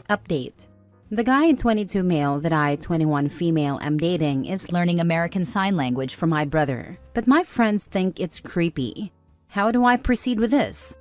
Update. The guy 22 male that I 21 female am dating is learning American Sign Language for my brother, but my friends think it's creepy. How do I proceed with this?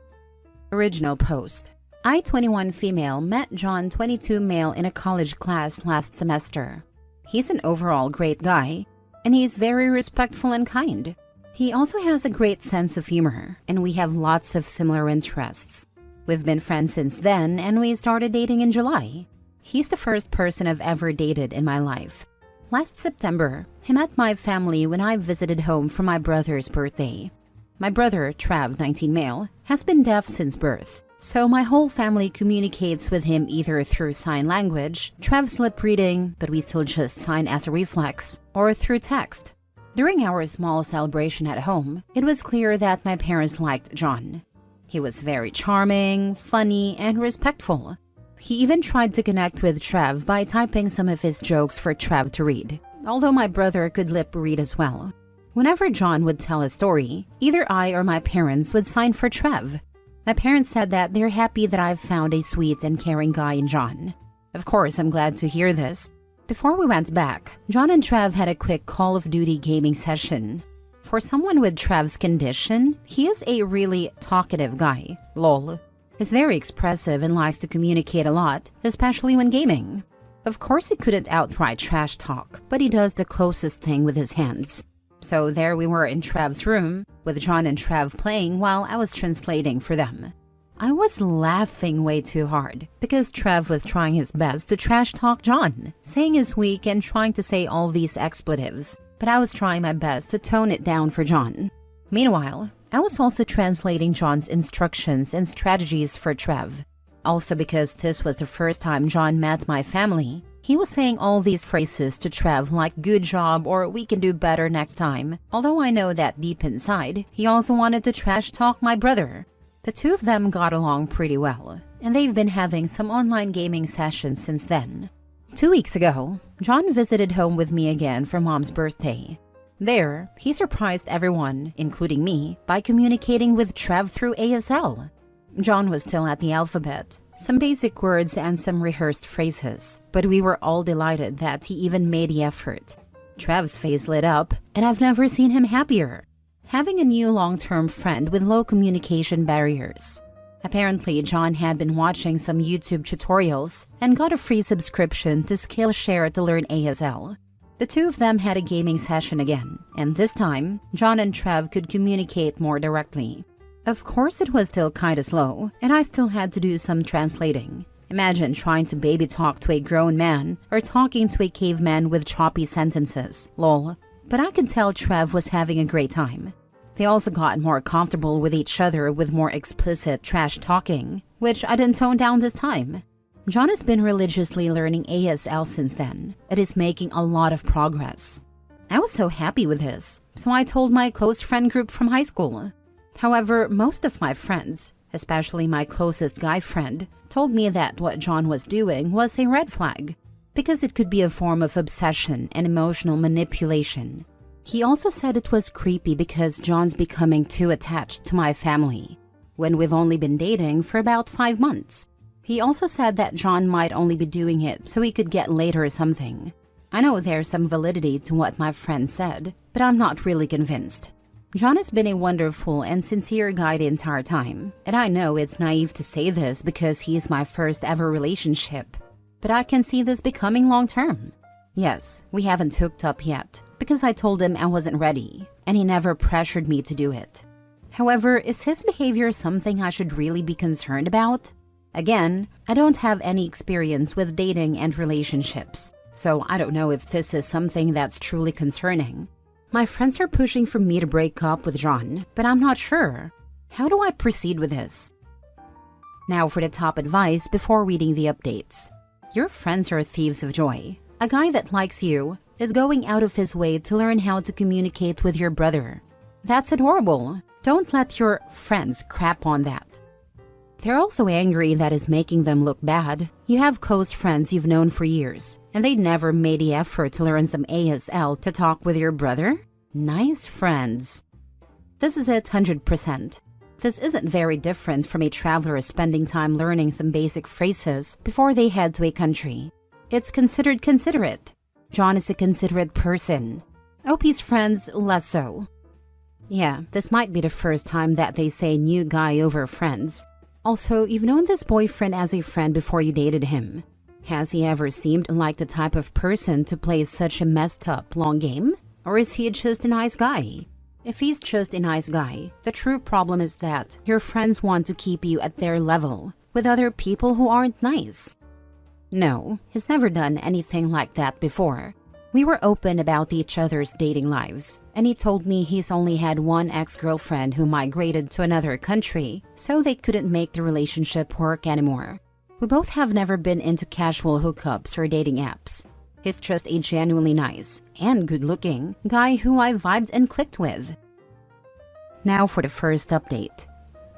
Original post. I 21 female met John 22 male in a college class last semester. He's an overall great guy, and he's very respectful and kind. He also has a great sense of humor, and we have lots of similar interests. We've been friends since then, and we started dating in July. He's the first person I've ever dated in my life. Last September, he met my family when I visited home for my brother's birthday. My brother, Trav 19 male, has been deaf since birth, so my whole family communicates with him either through sign language, Trav's lip reading, but we still just sign as a reflex, or through text. During our small celebration at home, it was clear that my parents liked John. He was very charming, funny, and respectful. He even tried to connect with Trav by typing some of his jokes for Trav to read, although my brother could lip read as well. Whenever John would tell a story, either I or my parents would sign for Trav. My parents said that they're happy that I've found a sweet and caring guy in John. Of course, I'm glad to hear this. Before we went back, John and Trav had a quick Call of Duty gaming session. For someone with Trav's condition, he is a really talkative guy, lol. He's very expressive and likes to communicate a lot, especially when gaming. Of course he couldn't outright trash talk, but he does the closest thing with his hands. So there we were in Trav's room, with John and Trav playing while I was translating for them. I was laughing way too hard, because Trav was trying his best to trash talk John, saying he's weak and trying to say all these expletives. But I was trying my best to tone it down for John. Meanwhile, I was also translating John's instructions and strategies for Trav. Also because this was the first time John met my family, he was saying all these phrases to Trav like good job or we can do better next time, although I know that deep inside, he also wanted to trash talk my brother. The two of them got along pretty well, and they've been having some online gaming sessions since then. 2 weeks ago, John visited home with me again for Mom's birthday. There, he surprised everyone, including me, by communicating with Trav through ASL. John was still at the alphabet, some basic words and some rehearsed phrases, but we were all delighted that he even made the effort. Trav's face lit up, and I've never seen him happier. Having a new long-term friend with low communication barriers. Apparently, John had been watching some YouTube tutorials and got a free subscription to Skillshare to learn ASL. The two of them had a gaming session again, and this time, John and Trav could communicate more directly. Of course, it was still kinda slow, and I still had to do some translating. Imagine trying to baby talk to a grown man or talking to a caveman with choppy sentences, lol. But I could tell Trav was having a great time. They also got more comfortable with each other with more explicit trash talking, which I didn't tone down this time. John has been religiously learning ASL since then. It is making a lot of progress. I was so happy with this, so I told my close friend group from high school. However, most of my friends, especially my closest guy friend, told me that what John was doing was a red flag, because it could be a form of obsession and emotional manipulation. He also said it was creepy because John's becoming too attached to my family, when we've only been dating for about 5 months. He also said that John might only be doing it so he could get laid or something. I know there's some validity to what my friend said, but I'm not really convinced. John has been a wonderful and sincere guy the entire time, and I know it's naive to say this because he's my first ever relationship, but I can see this becoming long-term. Yes, we haven't hooked up yet, because I told him I wasn't ready, and he never pressured me to do it. However, is his behavior something I should really be concerned about? Again, I don't have any experience with dating and relationships, so I don't know if this is something that's truly concerning. My friends are pushing for me to break up with John, but I'm not sure. How do I proceed with this? Now for the top advice before reading the updates. Your friends are thieves of joy. A guy that likes you is going out of his way to learn how to communicate with your brother. That's adorable. Don't let your friends crap on that. They're also angry that is making them look bad. You have close friends you've known for years, and they never made the effort to learn some ASL to talk with your brother? Nice friends. This is it 100%. This isn't very different from a traveler spending time learning some basic phrases before they head to a country. It's considered considerate. John is a considerate person. OP's friends, less so. Yeah, this might be the first time that they say new guy over friends. Also, you've known this boyfriend as a friend before you dated him. Has he ever seemed like the type of person to play such a messed up long game? Or is he just a nice guy? If he's just a nice guy, the true problem is that your friends want to keep you at their level with other people who aren't nice. No, he's never done anything like that before. We were open about each other's dating lives, and he told me he's only had one ex-girlfriend who migrated to another country, so they couldn't make the relationship work anymore. We both have never been into casual hookups or dating apps. He's just a genuinely nice and good-looking guy who I vibed and clicked with. Now for the first update.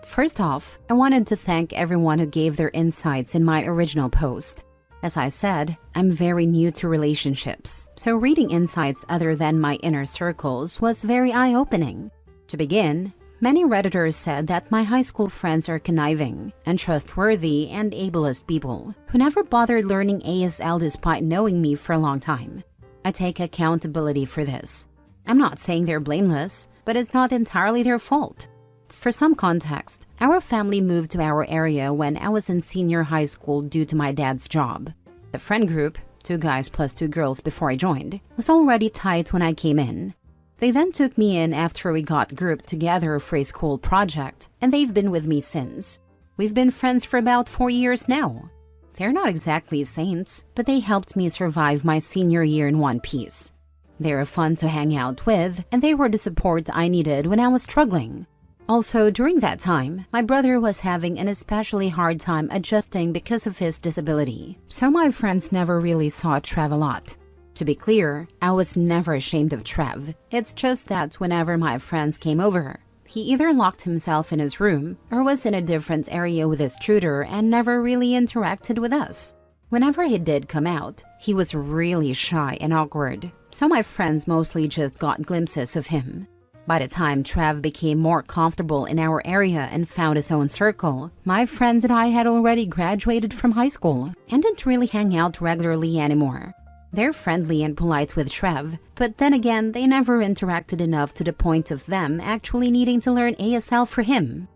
First off, I wanted to thank everyone who gave their insights in my original post. As I said, I'm very new to relationships, so reading insights other than my inner circles was very eye-opening. To begin, many Redditors said that my high school friends are conniving, untrustworthy, and ableist people who never bothered learning ASL despite knowing me for a long time. I take accountability for this. I'm not saying they're blameless, but it's not entirely their fault. For some context, our family moved to our area when I was in senior high school due to my dad's job. The friend group, 2 guys plus 2 girls before I joined, was already tight when I came in. They then took me in after we got grouped together for a school project, and they've been with me since. We've been friends for about 4 years now. They're not exactly saints, but they helped me survive my senior year in one piece. They're fun to hang out with, and they were the support I needed when I was struggling. Also, during that time, my brother was having an especially hard time adjusting because of his disability, so my friends never really saw Trev a lot. To be clear, I was never ashamed of Trev. It's just that whenever my friends came over, he either locked himself in his room or was in a different area with his tutor and never really interacted with us. Whenever he did come out, he was really shy and awkward, so my friends mostly just got glimpses of him. By the time Trev became more comfortable in our area and found his own circle, my friends and I had already graduated from high school and didn't really hang out regularly anymore. They're friendly and polite with Trev, but then again, they never interacted enough to the point of them actually needing to learn ASL for him.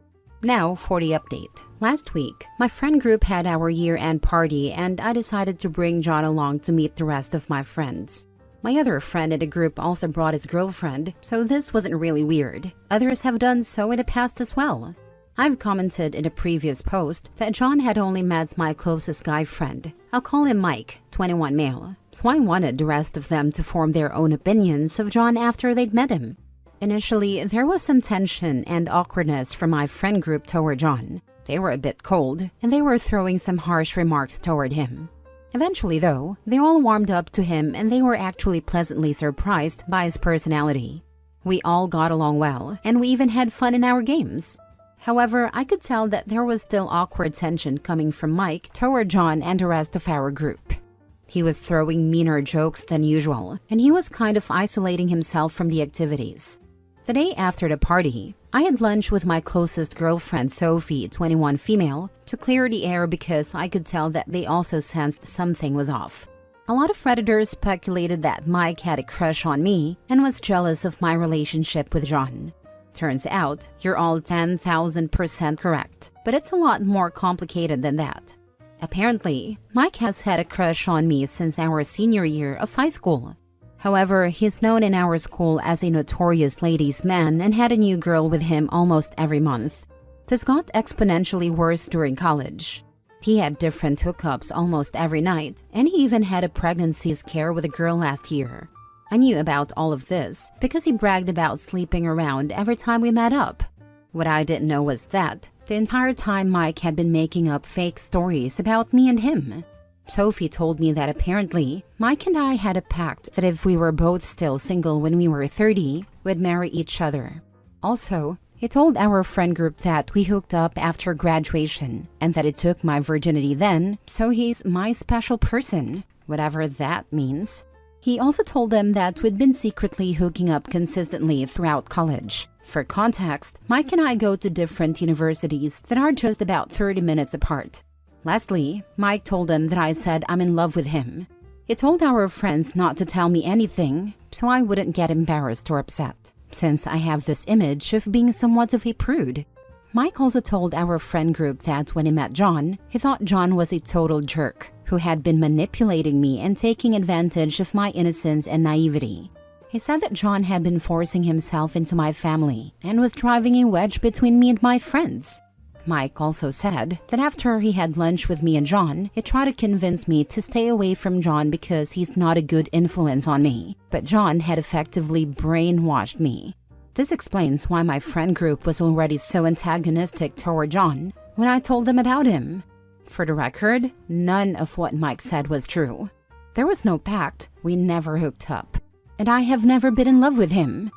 Now for the update. Last week, my friend group had our year-end party and I decided to bring John along to meet the rest of my friends. My other friend in the group also brought his girlfriend, so this wasn't really weird. Others have done so in the past as well. I've commented in a previous post that John had only met my closest guy friend. I'll call him Mike, 21 male, so I wanted the rest of them to form their own opinions of John after they'd met him. Initially, there was some tension and awkwardness from my friend group toward John. They were a bit cold, and they were throwing some harsh remarks toward him. Eventually, though, they all warmed up to him and they were actually pleasantly surprised by his personality. We all got along well, and we even had fun in our games. However, I could tell that there was still awkward tension coming from Mike toward John and the rest of our group. He was throwing meaner jokes than usual, and he was kind of isolating himself from the activities. The day after the party, I had lunch with my closest girlfriend Sophie, 21 female, to clear the air because I could tell that they also sensed something was off. A lot of Redditors speculated that Mike had a crush on me and was jealous of my relationship with John. Turns out, you're all 10,000% correct, but it's a lot more complicated than that. Apparently, Mike has had a crush on me since our senior year of high school. However, he's known in our school as a notorious ladies' man and had a new girl with him almost every month. This got exponentially worse during college. He had different hookups almost every night, and he even had a pregnancy scare with a girl last year. I knew about all of this because he bragged about sleeping around every time we met up. What I didn't know was that the entire time Mike had been making up fake stories about me and him. Sophie told me that apparently, Mike and I had a pact that if we were both still single when we were 30, we'd marry each other. Also, he told our friend group that we hooked up after graduation and that it took my virginity then, so he's my special person, whatever that means. He also told them that we'd been secretly hooking up consistently throughout college, For context, Mike and I go to different universities that are just about 30 minutes apart. Lastly, Mike told him that I said I'm in love with him. He told our friends not to tell me anything, so I wouldn't get embarrassed or upset, since I have this image of being somewhat of a prude. Mike also told our friend group that when he met John, he thought John was a total jerk who had been manipulating me and taking advantage of my innocence and naivety. He said that John had been forcing himself into my family and was driving a wedge between me and my friends. Mike also said that after he had lunch with me and John, he tried to convince me to stay away from John because he's not a good influence on me, but John had effectively brainwashed me. This explains why my friend group was already so antagonistic toward John when I told them about him. For the record, none of what Mike said was true. There was no pact, we never hooked up, and I have never been in love with him.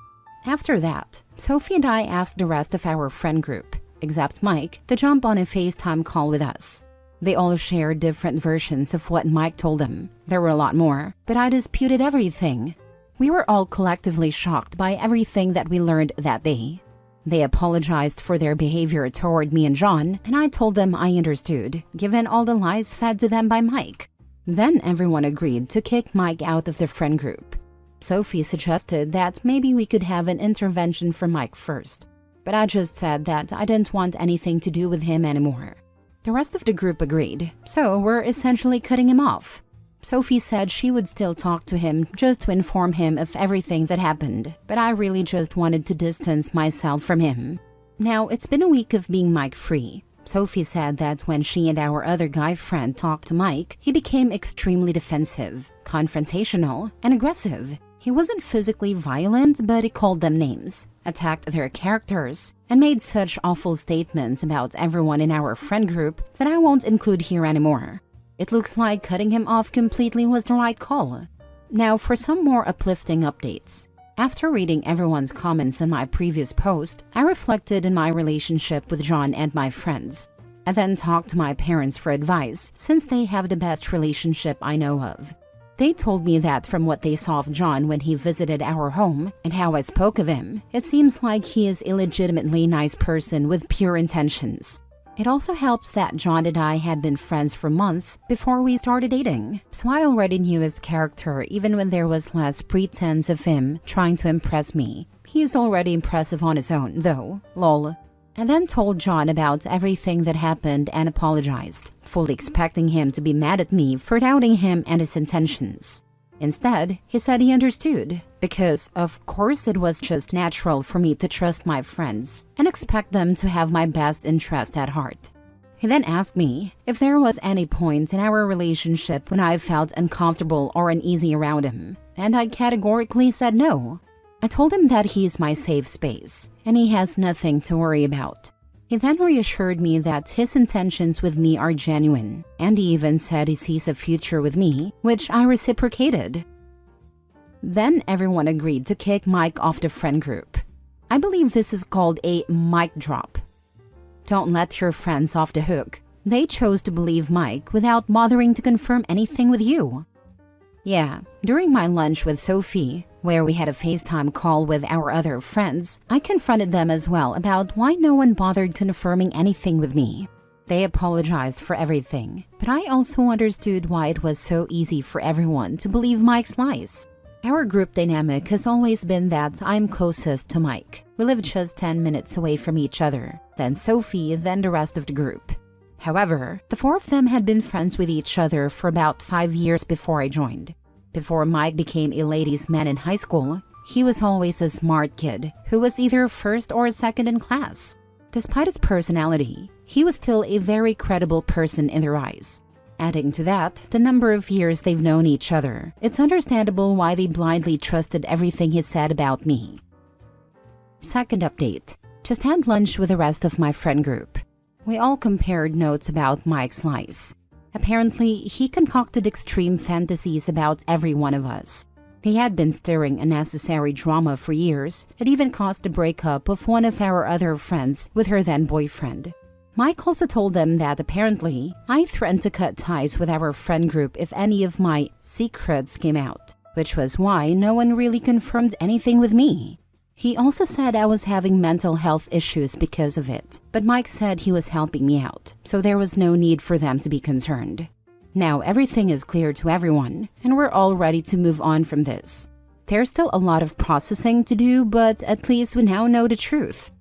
After that, Sophie and I asked the rest of our friend group, except Mike, to jump on a FaceTime call with us. They all shared different versions of what Mike told them. There were a lot more, but I disputed everything. We were all collectively shocked by everything that we learned that day. They apologized for their behavior toward me and John, and I told them I understood, given all the lies fed to them by Mike. Then everyone agreed to kick Mike out of the friend group. Sophie suggested that maybe we could have an intervention from Mike first, but I just said that I didn't want anything to do with him anymore. The rest of the group agreed, so we're essentially cutting him off. Sophie said she would still talk to him just to inform him of everything that happened, but I really just wanted to distance myself from him. Now, it's been a week of being Mike-free. Sophie said that when she and our other guy friend talked to Mike, he became extremely defensive, confrontational, and aggressive. He wasn't physically violent, but he called them names, attacked their characters, and made such awful statements about everyone in our friend group that I won't include here anymore. It looks like cutting him off completely was the right call. Now for some more uplifting updates. After reading everyone's comments on my previous post, I reflected on my relationship with John and my friends. I then talked to my parents for advice, since they have the best relationship I know of. They told me that from what they saw of John when he visited our home and how I spoke of him, it seems like he is a legitimately nice person with pure intentions. It also helps that John and I had been friends for months before we started dating, so I already knew his character even when there was less pretense of him trying to impress me. He is already impressive on his own, though, lol. I then told John about everything that happened and apologized, fully expecting him to be mad at me for doubting him and his intentions. Instead, he said he understood, because of course it was just natural for me to trust my friends and expect them to have my best interest at heart. He then asked me if there was any point in our relationship when I felt uncomfortable or uneasy around him, and I categorically said no. I told him that he's my safe space, and he has nothing to worry about. He then reassured me that his intentions with me are genuine, and he even said he sees a future with me, which I reciprocated. Then everyone agreed to kick Mike off the friend group. I believe this is called a mic drop. Don't let your friends off the hook. They chose to believe Mike without bothering to confirm anything with you. Yeah, during my lunch with Sophie, where we had a FaceTime call with our other friends, I confronted them as well about why no one bothered confirming anything with me. They apologized for everything, but I also understood why it was so easy for everyone to believe Mike's lies. Our group dynamic has always been that I'm closest to Mike. We live just 10 minutes away from each other, then Sophie, then the rest of the group. However, the four of them had been friends with each other for about 5 years before I joined. Before Mike became a ladies' man in high school, he was always a smart kid who was either first or second in class. Despite his personality, he was still a very credible person in their eyes. Adding to that, the number of years they've known each other, it's understandable why they blindly trusted everything he said about me. Second update. Just had lunch with the rest of my friend group. We all compared notes about Mike's lies. Apparently, he concocted extreme fantasies about every one of us. He had been stirring unnecessary drama for years. It even caused the breakup of one of our other friends with her then boyfriend. Mike also told them that apparently, I threatened to cut ties with our friend group if any of my secrets came out, which was why no one really confirmed anything with me. He also said I was having mental health issues because of it, but Mike said he was helping me out, so there was no need for them to be concerned. Now everything is clear to everyone, and we're all ready to move on from this. There's still a lot of processing to do, but at least we now know the truth.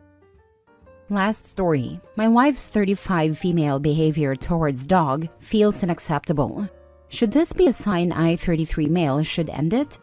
Last story. My wife's 35 female behavior towards dog feels unacceptable. Should this be a sign I, 33 male, should end it?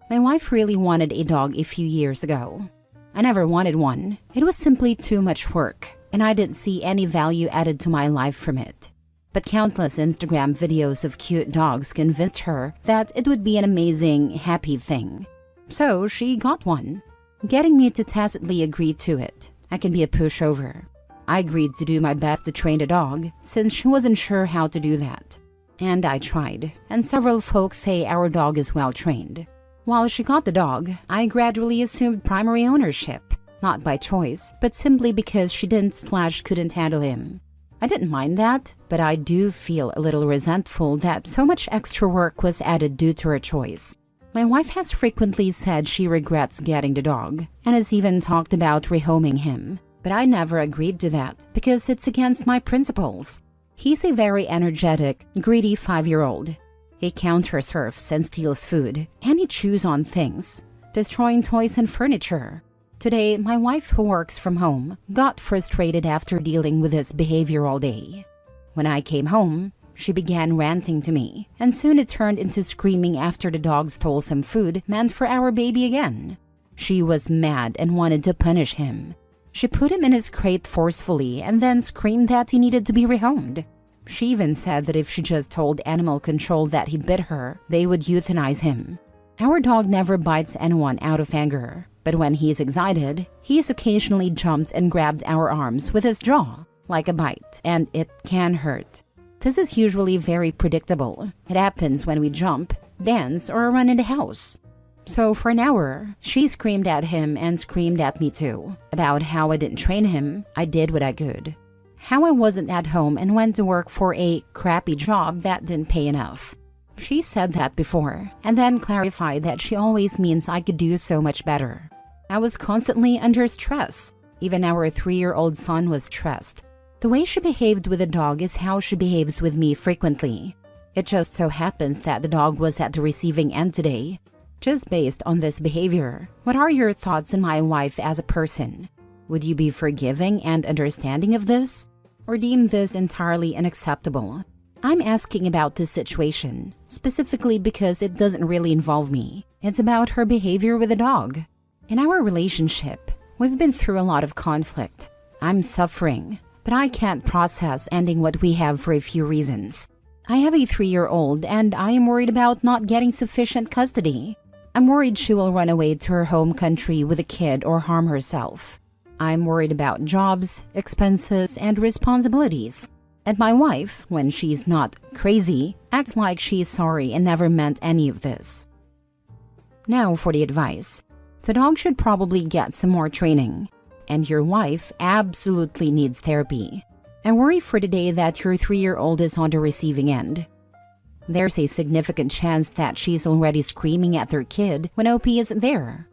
My wife really wanted a dog a few years ago. I never wanted one. It was simply too much work, and I didn't see any value added to my life from it. But countless Instagram videos of cute dogs convinced her that it would be an amazing, happy thing. So she got one, getting me to tacitly agree to it. I can be a pushover. I agreed to do my best to train the dog, since she wasn't sure how to do that. And I tried, and several folks say our dog is well trained. While she got the dog, I gradually assumed primary ownership, not by choice, but simply because she couldn't handle him. I didn't mind that, but I do feel a little resentful that so much extra work was added due to her choice. My wife has frequently said she regrets getting the dog, and has even talked about rehoming him, but I never agreed to that because it's against my principles. He's a very energetic, greedy 5-year-old. He counter-surfs and steals food, and he chews on things, destroying toys and furniture. Today, my wife, who works from home, got frustrated after dealing with his behavior all day. When I came home, she began ranting to me, and soon it turned into screaming after the dog stole some food meant for our baby again. She was mad and wanted to punish him. She put him in his crate forcefully and then screamed that he needed to be rehomed. She even said that if she just told animal control that he bit her, they would euthanize him. Our dog never bites anyone out of anger, but when he's excited, he's occasionally jumped and grabbed our arms with his jaw, like a bite, and it can hurt. This is usually very predictable. It happens when we jump, dance, or run in the house. So for an hour, she screamed at him and screamed at me too, about how I didn't train him. I did what I could. How I wasn't at home and went to work for a crappy job that didn't pay enough. She said that before, and then clarified that she always means I could do so much better. I was constantly under stress. Even our 3-year-old son was stressed. The way she behaved with the dog is how she behaves with me frequently. It just so happens that the dog was at the receiving end today. Just based on this behavior, what are your thoughts on my wife as a person? Would you be forgiving and understanding of this? Or deem this entirely unacceptable? I'm asking about this situation, specifically because it doesn't really involve me. It's about her behavior with the dog. In our relationship, we've been through a lot of conflict. I'm suffering, but I can't process ending what we have for a few reasons. I have a 3-year-old and I am worried about not getting sufficient custody. I'm worried she will run away to her home country with a kid or harm herself. I'm worried about jobs, expenses, and responsibilities. And my wife, when she's not crazy, acts like she's sorry and never meant any of this. Now for the advice. The dog should probably get some more training. And your wife absolutely needs therapy. I worry for the day that your 3-year-old is on the receiving end. There's a significant chance that she's already screaming at their kid when OP isn't there.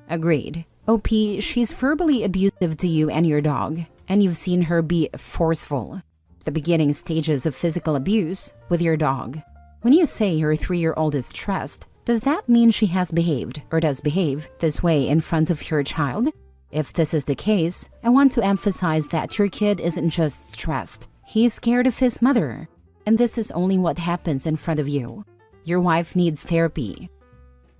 Agreed. OP, she's verbally abusive to you and your dog, and you've seen her be forceful. The beginning stages of physical abuse with your dog. When you say your 3-year-old is stressed, does that mean she has behaved or does behave this way in front of your child? If this is the case, I want to emphasize that your kid isn't just stressed. He's scared of his mother. And this is only what happens in front of you. Your wife needs therapy.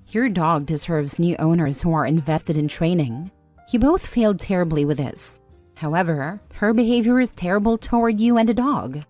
Your dog deserves new owners who are invested in training. You both failed terribly with this. However, her behavior is terrible toward you and the dog.